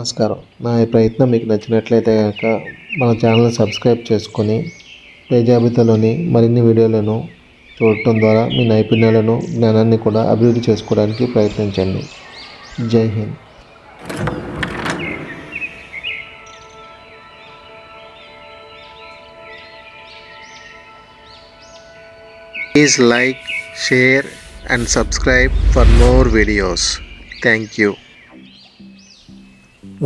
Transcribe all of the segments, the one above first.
నమస్కారం. నా ఈ ప్రయత్నం మీకు నచ్చినట్లయితే కనుక మన ఛానల్ని సబ్స్క్రైబ్ చేసుకొని పై జాబితాలోని మరిన్ని వీడియోలను చూడటం ద్వారా మీ నైపుణ్యాలను జ్ఞానాన్ని కూడా అభివృద్ధి చేసుకోవడానికి ప్రయత్నించండి. జై Hind. Please like, share and subscribe for more videos. Thank you.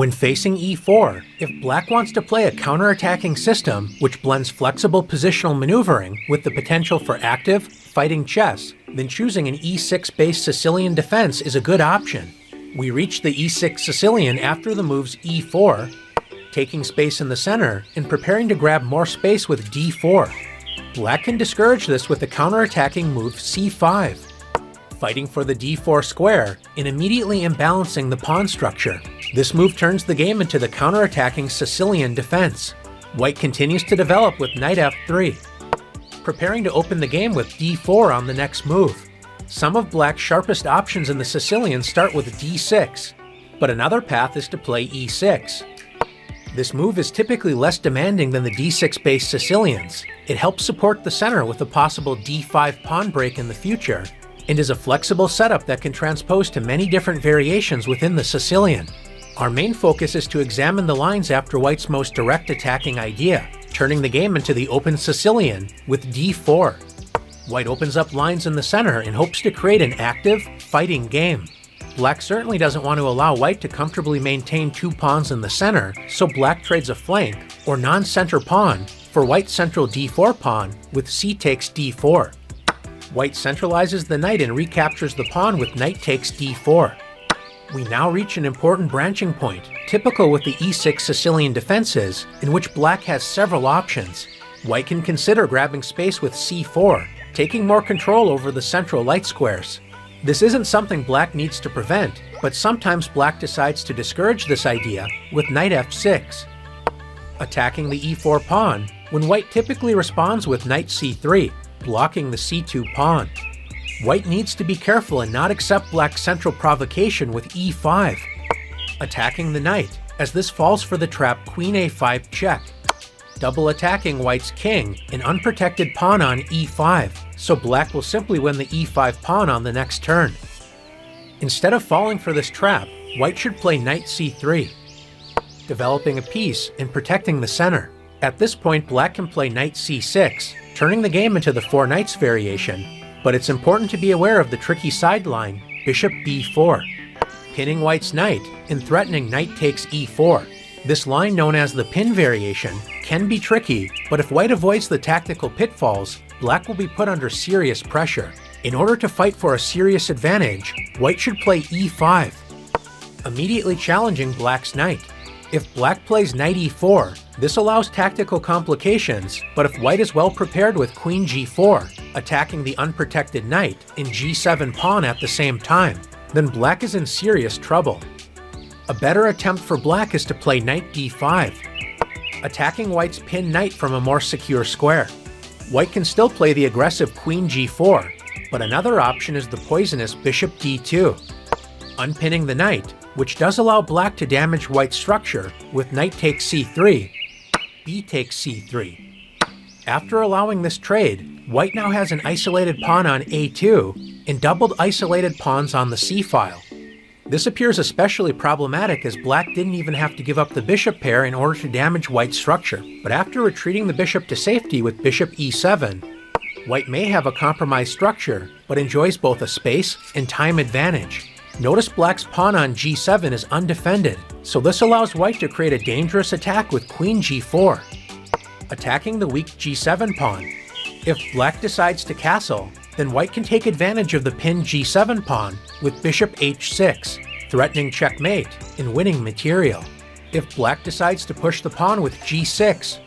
When facing e4, if black wants to play a counterattacking system which blends flexible positional maneuvering with the potential for active, fighting chess, then choosing an e6-based Sicilian defense is a good option. We reach the E6 Sicilian after the moves e4, taking space in the center and preparing to grab more space with d4. Black can discourage this with the counterattacking move c5, fighting for the d4 square and immediately imbalancing the pawn structure. This move turns the game into the counterattacking Sicilian defense. White continues to develop with knight f3, preparing to open the game with d4 on the next move. Some of black's sharpest options in the Sicilian start with d6, but another path is to play e6. This move is typically less demanding than the d6-based Sicilians. It helps support the center with a possible d5 pawn break in the future, and is a flexible setup that can transpose to many different variations within the Sicilian. Our main focus is to examine the lines after white's most direct attacking idea, turning the game into the Open Sicilian with d4. White opens up lines in the center and hopes to create an active, fighting game. Black certainly doesn't want to allow white to comfortably maintain two pawns in the center, so black trades a flank, or non-center pawn, for white's central d4 pawn with c takes d4. White centralizes the knight and recaptures the pawn with knight takes d4. We now reach an important branching point, typical with the E6 Sicilian defenses, in which black has several options. White can consider grabbing space with c4, taking more control over the central light squares. This isn't something black needs to prevent, but sometimes black decides to discourage this idea with knight f6. Attacking the e4 pawn, when white typically responds with knight c3, blocking the c2 pawn. White needs to be careful and not accept black's central provocation with e5. Attacking the knight, as this falls for the trap queen a5 check. Double attacking white's king, an unprotected pawn on e5, so black will simply win the e5 pawn on the next turn. Instead of falling for this trap, white should play knight c3, developing a piece and protecting the center. At this point, black can play knight c6, turning the game into the four knights variation, but it's important to be aware of the tricky sideline, bishop b4, pinning white's knight and threatening knight takes e4. This line, known as the pin variation, can be tricky, but if white avoids the tactical pitfalls, black will be put under serious pressure. In order to fight for a serious advantage, white should play e5, immediately challenging black's knight. If black plays knight e4, this allows tactical complications, but if white is well prepared with queen g4, attacking the unprotected knight and g7 pawn at the same time, then black is in serious trouble. A better attempt for black is to play knight d5, attacking white's pinned knight from a more secure square. White can still play the aggressive queen g4, but another option is the poisonous bishop d2, unpinning the knight, which does allow black to damage white's structure with knight takes c3, b takes c3. After allowing this trade, white now has an isolated pawn on a2 and doubled isolated pawns on the c-file. This appears especially problematic as black didn't even have to give up the bishop pair in order to damage white's structure, but after retreating the bishop to safety with bishop e7, white may have a compromised structure, but enjoys both a space and time advantage. Notice black's pawn on g7 is undefended, so this allows white to create a dangerous attack with queen g4, attacking the weak g7 pawn. If black decides to castle, then white can take advantage of the pinned g7 pawn with bishop h6, threatening checkmate and winning material. If black decides to push the pawn with g6,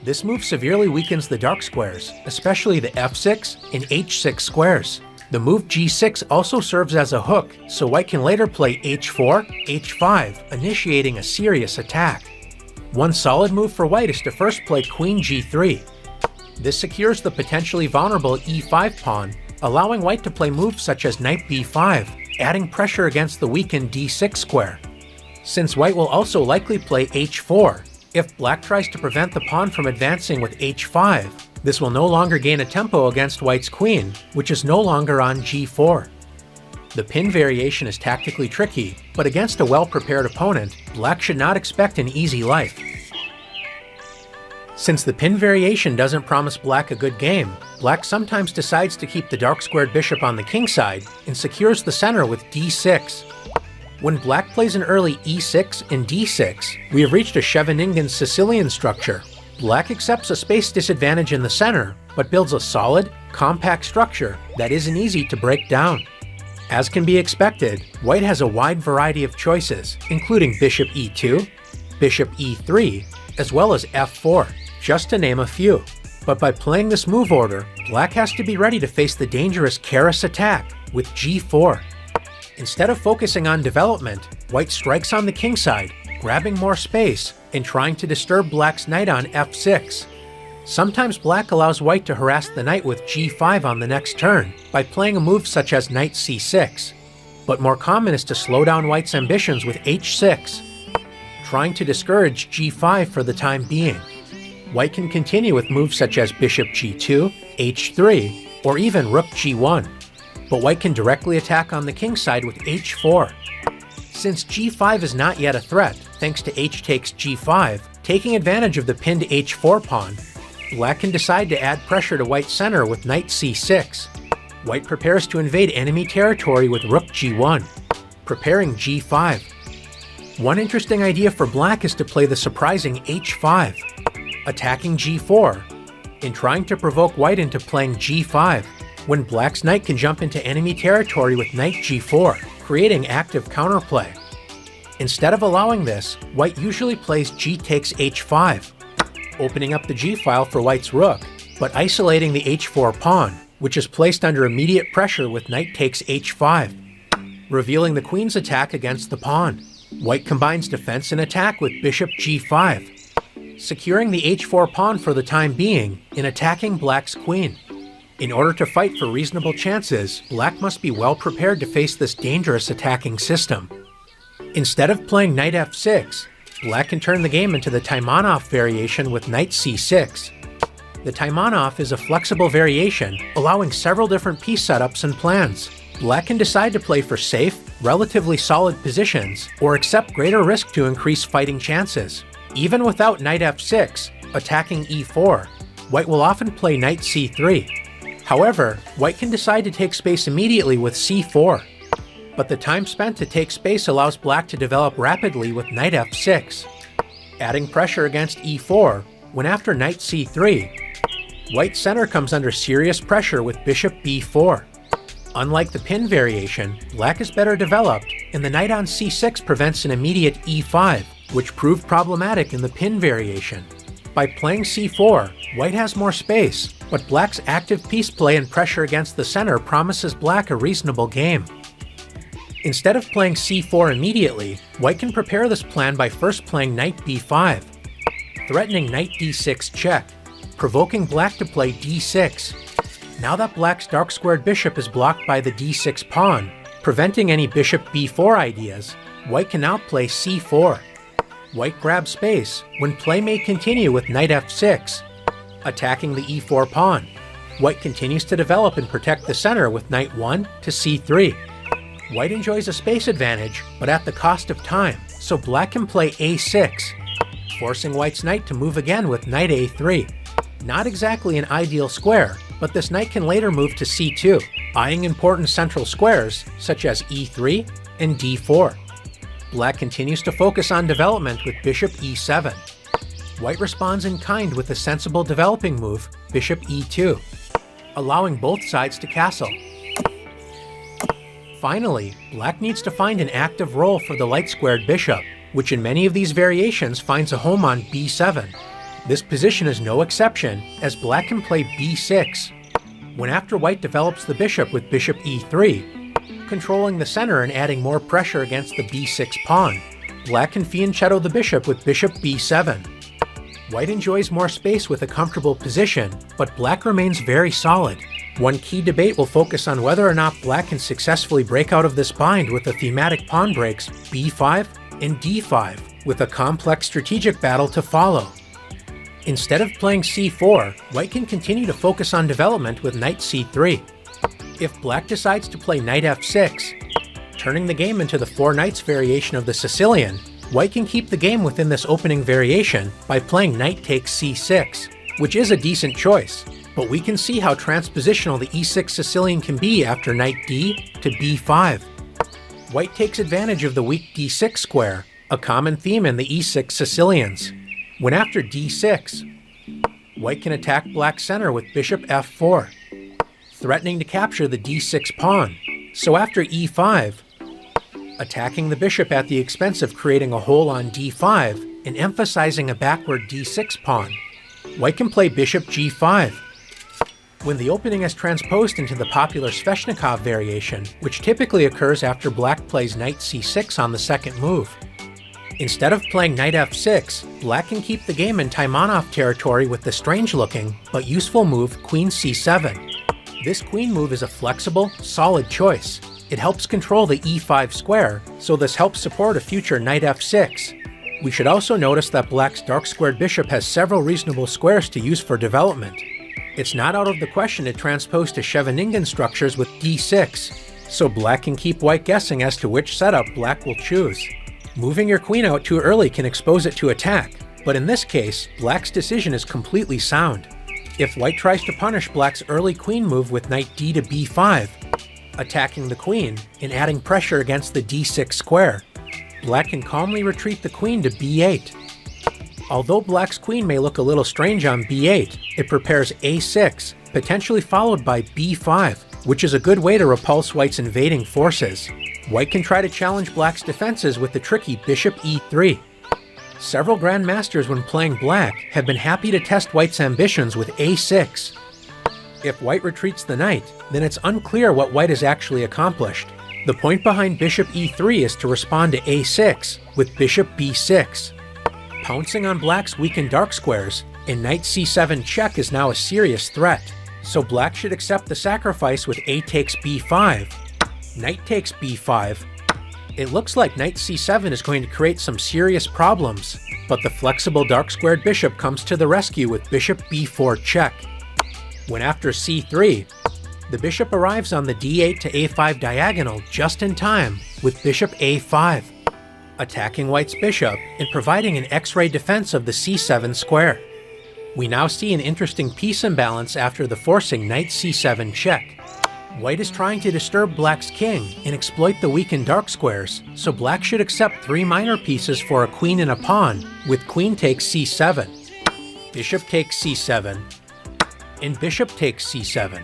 this move severely weakens the dark squares, especially the f6 and h6 squares. The move g6 also serves as a hook, so white can later play h4, h5, initiating a serious attack. One solid move for white is to first play queen g3. This secures the potentially vulnerable e5 pawn, allowing white to play moves such as knight b5, adding pressure against the weakened d6 square. since white will also likely play h4. If black tries to prevent the pawn from advancing with h5, this will no longer gain a tempo against white's queen, which is no longer on g4. The pin variation is tactically tricky, but against a well-prepared opponent, black should not expect an easy life. Since the pin variation doesn't promise black a good game, black sometimes decides to keep the dark-squared bishop on the king side and secures the center with d6. When black plays an early e6 and d6, we have reached a Scheveningen Sicilian structure. Black accepts a space disadvantage in the center, but builds a solid, compact structure that isn't easy to break down. As can be expected, white has a wide variety of choices, including bishop e2, bishop e3, as well as f4, just to name a few. But by playing this move order, black has to be ready to face the dangerous Keres attack with g4. Instead of focusing on development, white strikes on the king side, grabbing more space and trying to disturb black's knight on f6. Sometimes black allows white to harass the knight with g5 on the next turn by playing a move such as knight c6, but more common is to slow down white's ambitions with h6, trying to discourage g5 for the time being. White can continue with moves such as bishop g2, h3, or even rook g1, but white can directly attack on the king side with h4. Since g5 is not yet a threat, thanks to h takes g5, taking advantage of the pinned h4 pawn, black can decide to add pressure to white's center with knight c6. White prepares to invade enemy territory with rook g1, preparing g5. One interesting idea for black is to play the surprising h5, attacking g4, and trying to provoke white into playing g5, when black's knight can jump into enemy territory with knight g4, creating active counterplay. Instead of allowing this, white usually plays g takes h5, opening up the g-file for white's rook, but isolating the h4 pawn, which is placed under immediate pressure with knight takes h5, revealing the queen's attack against the pawn. White combines defense and attack with bishop g5, securing the h4 pawn for the time being and attacking black's queen. In order to fight for reasonable chances, black must be well prepared to face this dangerous attacking system. Instead of playing knight f6, black can turn the game into the Taimanov variation with knight c6. The Taimanov is a flexible variation, allowing several different piece setups and plans. Black can decide to play for safe, relatively solid positions, or accept greater risk to increase fighting chances. Even without knight f6, attacking e4, white will often play knight c3. However, white can decide to take space immediately with c4. But the time spent to take space allows black to develop rapidly with knight f6, adding pressure against e4, when after knight c3, white's center comes under serious pressure with bishop b4. Unlike the pin variation, black is better developed, and the knight on c6 prevents an immediate e5, which proved problematic in the pin variation. By playing c4, white has more space, but black's active piece play and pressure against the center promises black a reasonable game. Instead of playing c4 immediately, white can prepare this plan by first playing knight b5, threatening knight d6 check, provoking black to play d6. Now that black's dark-squared bishop is blocked by the d6 pawn, preventing any bishop b4 ideas, white can now play c4. White grabs space when play may continue with knight f6, attacking the e4 pawn. White continues to develop and protect the center with knight 1 to c3. White enjoys a space advantage, but at the cost of time, so black can play a6, forcing white's knight to move again with knight a3. Not exactly an ideal square, but this knight can later move to c2, eyeing important central squares such as e3 and d4. Black continues to focus on development with bishop e7. White responds in kind with a sensible developing move, bishop e2, allowing both sides to castle. Finally, black needs to find an active role for the light-squared bishop, which in many of these variations finds a home on b7. This position is no exception, as black can play b6, when after white develops the bishop with bishop e3, controlling the center and adding more pressure against the b6 pawn, black can fianchetto the bishop with bishop b7. White enjoys more space with a comfortable position, but black remains very solid. One key debate will focus on whether or not black can successfully break out of this bind with the thematic pawn breaks b5 and d5, with a complex strategic battle to follow. Instead of playing c4, white can continue to focus on development with knight c3. If black decides to play knight f6, turning the game into the four knights variation of the Sicilian, white can keep the game within this opening variation by playing knight takes c6, which is a decent choice, but we can see how transpositional the E6 Sicilian can be after knight d to b5. White takes advantage of the weak d6 square, a common theme in the E6 Sicilians. When after d6, white can attack black's center with bishop f4, threatening to capture the d6 pawn. So after e5, attacking the bishop at the expense of creating a hole on d5 and emphasizing a backward d6 pawn, white can play bishop g5. When the opening is transposed into the popular Sveshnikov variation, which typically occurs after black plays knight c6 on the second move. Instead of playing knight f6, black can keep the game in Taimanov territory with the strange-looking but useful move queen c7. This queen move is a flexible, solid choice. It helps control the e5 square, so this helps support a future knight f6. We should also notice that black's dark-squared bishop has several reasonable squares to use for development. It's not out of the question to transpose to Scheveningen structures with d6, so black can keep white guessing as to which setup black will choose. Moving your queen out too early can expose it to attack, but in this case, black's decision is completely sound. If white tries to punish black's early queen move with knight d to b5, attacking the queen and adding pressure against the d6 square, black can calmly retreat the queen to b8. Although black's queen may look a little strange on b8, it prepares a6, potentially followed by b5, which is a good way to repulse white's invading forces. White can try to challenge black's defenses with the tricky bishop e3. Several grandmasters when playing black have been happy to test white's ambitions with a6. If white retreats the knight, then it's unclear what white has actually accomplished. The point behind bishop e3 is to respond to a6 with bishop b6. Pouncing on black's weakened dark squares, and knight c7 check is now a serious threat, so black should accept the sacrifice with a takes b5. Knight takes b5. It looks like knight c7 is going to create some serious problems, but the flexible dark squared bishop comes to the rescue with bishop b4 check. When after c3, the bishop arrives on the d8 to a5 diagonal just in time with bishop a5, attacking white's bishop and providing an X-ray defense of the c7 square. We now see an interesting piece imbalance after the forcing knight c7 check. White is trying to disturb black's king and exploit the weakened dark squares, so black should accept three minor pieces for a queen and a pawn, with queen takes c7, bishop takes c7, and bishop takes c7.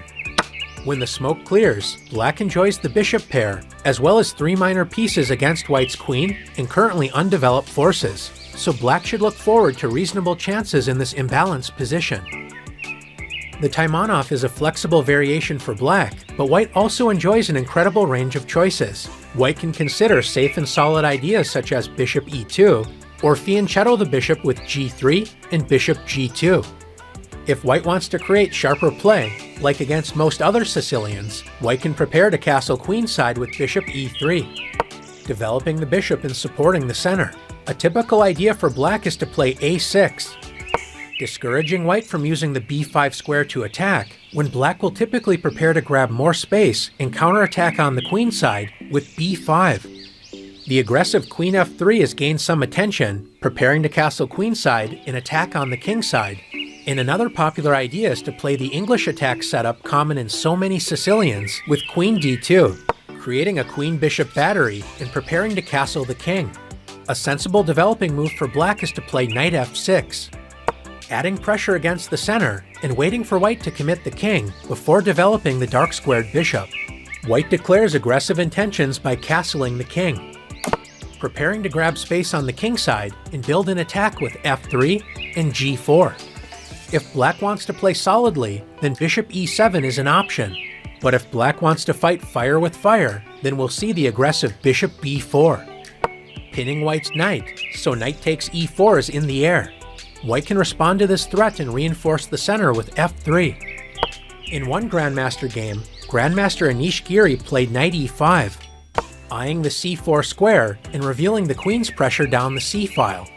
When the smoke clears, black enjoys the bishop pair, as well as three minor pieces against white's queen and currently undeveloped forces, so black should look forward to reasonable chances in this imbalanced position. The Taimanov is a flexible variation for black, but white also enjoys an incredible range of choices. White can consider safe and solid ideas such as bishop e2, or fianchetto the bishop with g3 and bishop g2. If white wants to create sharper play, like against most other Sicilians, white can prepare to castle queenside with bishop e3, developing the bishop and supporting the center. A typical idea for black is to play a6, discouraging white from using the b5 square to attack, when black will typically prepare to grab more space and counterattack on the queenside with b5. The aggressive queen f3 has gained some attention, preparing to castle queenside and attack on the kingside. And another popular idea is to play the English attack setup common in so many Sicilians with queen d2, creating a queen-bishop battery and preparing to castle the king. A sensible developing move for black is to play knight f6, adding pressure against the center and waiting for white to commit the king before developing the dark-squared bishop. White declares aggressive intentions by castling the king, preparing to grab space on the kingside and build an attack with f3 and g4. If black wants to play solidly, then bishop e7 is an option. But if black wants to fight fire with fire, then we'll see the aggressive bishop b4, pinning white's knight, so knight takes e4 is in the air. White can respond to this threat and reinforce the center with f3. In one Grandmaster game, Grandmaster Anish Giri played knight e5, eyeing the c4 square and revealing the queen's pressure down the c-file.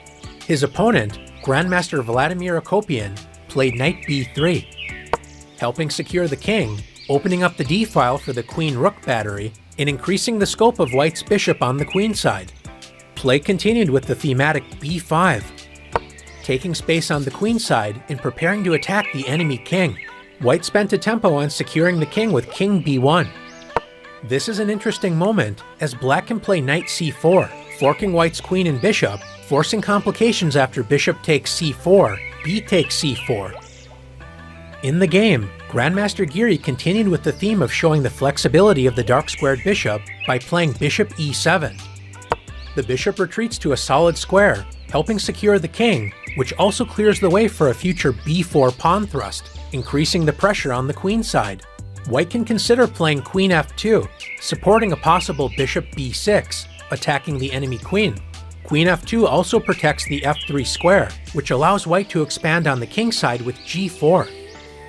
His opponent, Grandmaster Vladimir Akopian, played knight b3, helping secure the king, opening up the d-file for the queen-rook battery, and increasing the scope of white's bishop on the queen side. Play continued with the thematic b5, taking space on the queen side and preparing to attack the enemy king. White spent a tempo on securing the king with king b1. This is an interesting moment, as black can play knight c4, forking white's queen and bishop, forcing complications after bishop takes c4, b takes c4. In the game, Grandmaster Giri continued with the theme of showing the flexibility of the dark-squared bishop by playing bishop e7. The bishop retreats to a solid square, helping secure the king, which also clears the way for a future b4 pawn thrust, increasing the pressure on the queen side. White can consider playing queen f2, supporting a possible bishop b6, attacking the enemy queen. Queen f2 also protects the f3 square, which allows white to expand on the king side with g4.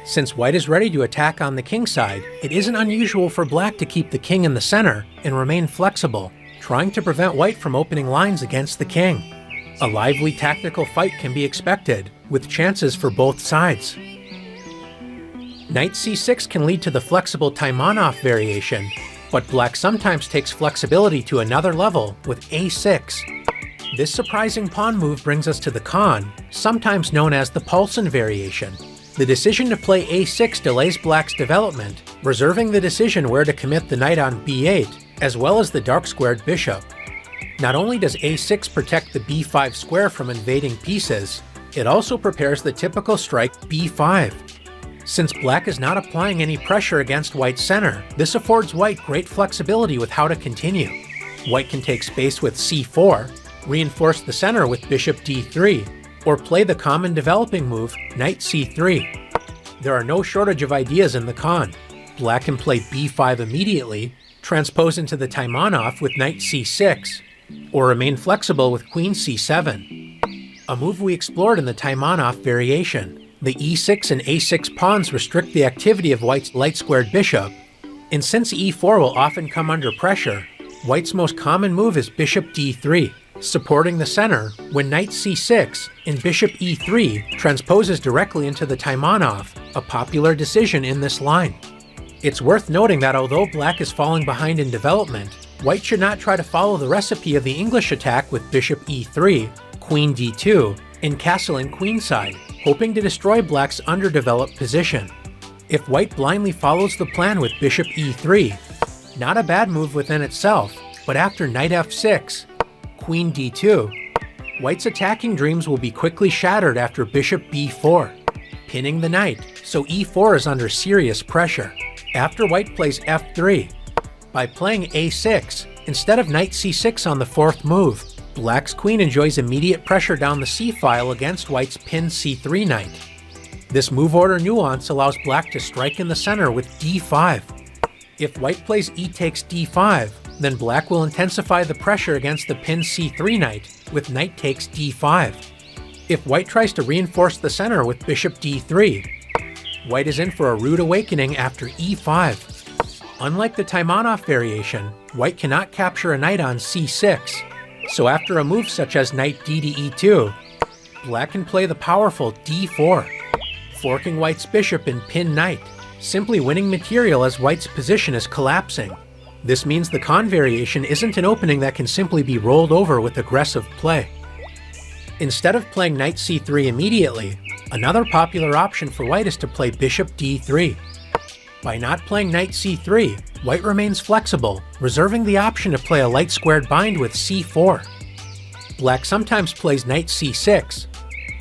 Since white is ready to attack on the king side, it isn't unusual for black to keep the king in the center and remain flexible, trying to prevent white from opening lines against the king. A lively tactical fight can be expected, with chances for both sides. Knight c6 can lead to the flexible Taimanov variation, but black sometimes takes flexibility to another level with a6. This surprising pawn move brings us to the con, sometimes known as the Paulsen variation. The decision to play a6 delays black's development, reserving the decision where to commit the knight on b8, as well as the dark-squared bishop. Not only does a6 protect the b5 square from invading pieces, it also prepares the typical strike b5. Since black is not applying any pressure against white's center, this affords white great flexibility with how to continue. White can take space with c4, reinforce the center with bishop d3, or play the common developing move, knight c3. There are no shortage of ideas in the con. Black can play b5 immediately, transpose into the Taimanov with knight c6, or remain flexible with queen c7. A move we explored in the Taimanov variation. The e6 and a6 pawns restrict the activity of white's light-squared bishop, and since e4 will often come under pressure, white's most common move is bishop d3, supporting the center when knight c6 and bishop e3 transposes directly into the Taimanov, a popular decision in this line. It's worth noting that although black is falling behind in development, white should not try to follow the recipe of the English attack with bishop e3, queen d2, and castling queenside, hoping to destroy black's underdeveloped position. If white blindly follows the plan with bishop e3, not a bad move within itself, but after knight f6, queen d2, white's attacking dreams will be quickly shattered after bishop b4, pinning the knight, so e4 is under serious pressure. After white plays f3, by playing a6, instead of knight c6 on the fourth move, black's queen enjoys immediate pressure down the c-file against white's pinned c3 knight. This move order nuance allows black to strike in the center with d5. If white plays e takes d5, then black will intensify the pressure against the pinned c3 knight with knight takes d5. If white tries to reinforce the center with bishop d3, white is in for a rude awakening after e5. Unlike the Taimanov variation, white cannot capture a knight on c6, so after a move such as knight d to e2, black can play the powerful d4, forking white's bishop and pin knight, simply winning material as white's position is collapsing. This means the con variation isn't an opening that can simply be rolled over with aggressive play. Instead of playing knight c3 immediately, another popular option for white is to play bishop d3. By not playing knight c3, white remains flexible, reserving the option to play a light-squared bind with c4. Black sometimes plays knight c6,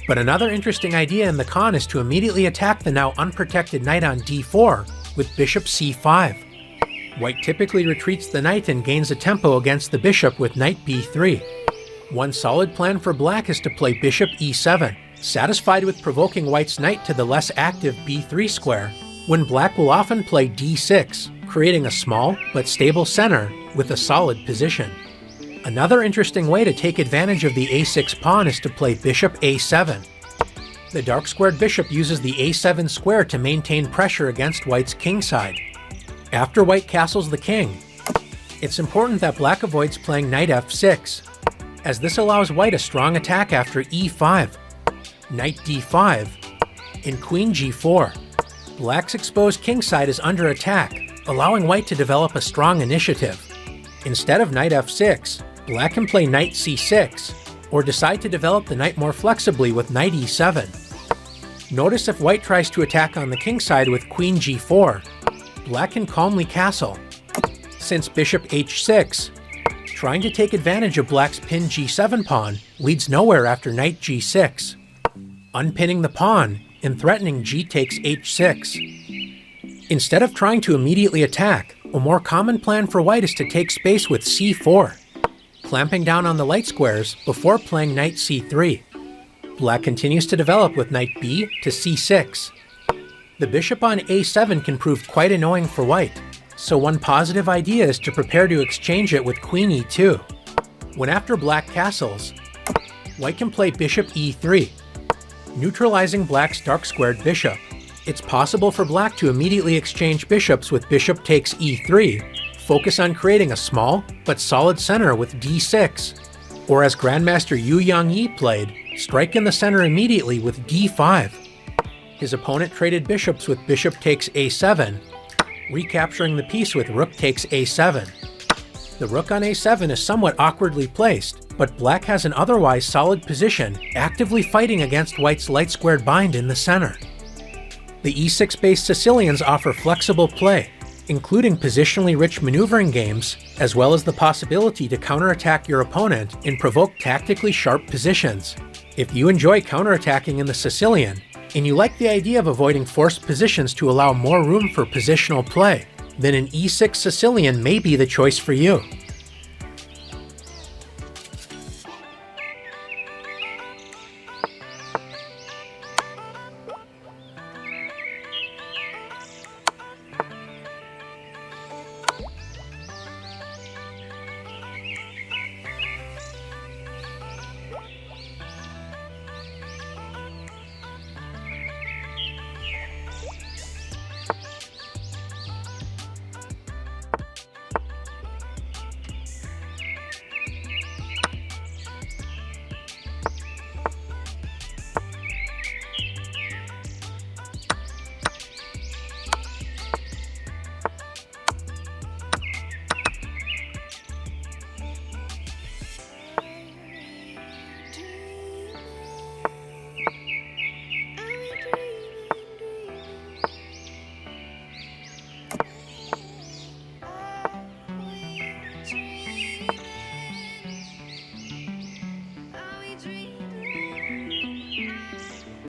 but another interesting idea in the con is to immediately attack the now unprotected knight on d4 with bishop c5. White typically retreats the knight and gains a tempo against the bishop with knight b3. One solid plan for black is to play bishop e7, satisfied with provoking white's knight to the less active b3 square, when black will often play d6, creating a small but stable center with a solid position. Another interesting way to take advantage of the a6 pawn is to play bishop a7. The dark-squared bishop uses the a7 square to maintain pressure against white's king side. After white castles the king, It's important that black avoids playing knight f6, as this allows white a strong attack after e5, knight d5, and queen g4. Black's exposed kingside is under attack, allowing white to develop a strong initiative. Instead of knight f6, black can play knight c6, or decide to develop the knight more flexibly with knight e7. Notice if white tries to attack on the kingside with queen g4, black can calmly castle. Since bishop h6, trying to take advantage of black's pinned g7 pawn leads nowhere after knight g6, unpinning the pawn and threatening g takes h6. Instead of trying to immediately attack, a more common plan for white is to take space with c4, clamping down on the light squares before playing knight c3. Black continues to develop with knight b to c6. The bishop on a7 can prove quite annoying for white, so one positive idea is to prepare to exchange it with queen e2. When after black castles, white can play bishop e3, neutralizing black's dark-squared bishop. It's possible for black to immediately exchange bishops with bishop takes e3, focus on creating a small but solid center with d6, or as Grandmaster Yu Yang-yi played, strike in the center immediately with d5. His opponent traded bishops with bishop takes a7, recapturing the piece with rook takes a7. The rook on a7 is somewhat awkwardly placed, but black has an otherwise solid position, actively fighting against white's light-squared bind in the center. The E6-based Sicilians offer flexible play, including positionally rich maneuvering games, as well as the possibility to counterattack your opponent and provoke tactically sharp positions. If you enjoy counterattacking in the Sicilian, and you like the idea of avoiding forced positions to allow more room for positional play, then an E6 Sicilian may be the choice for you.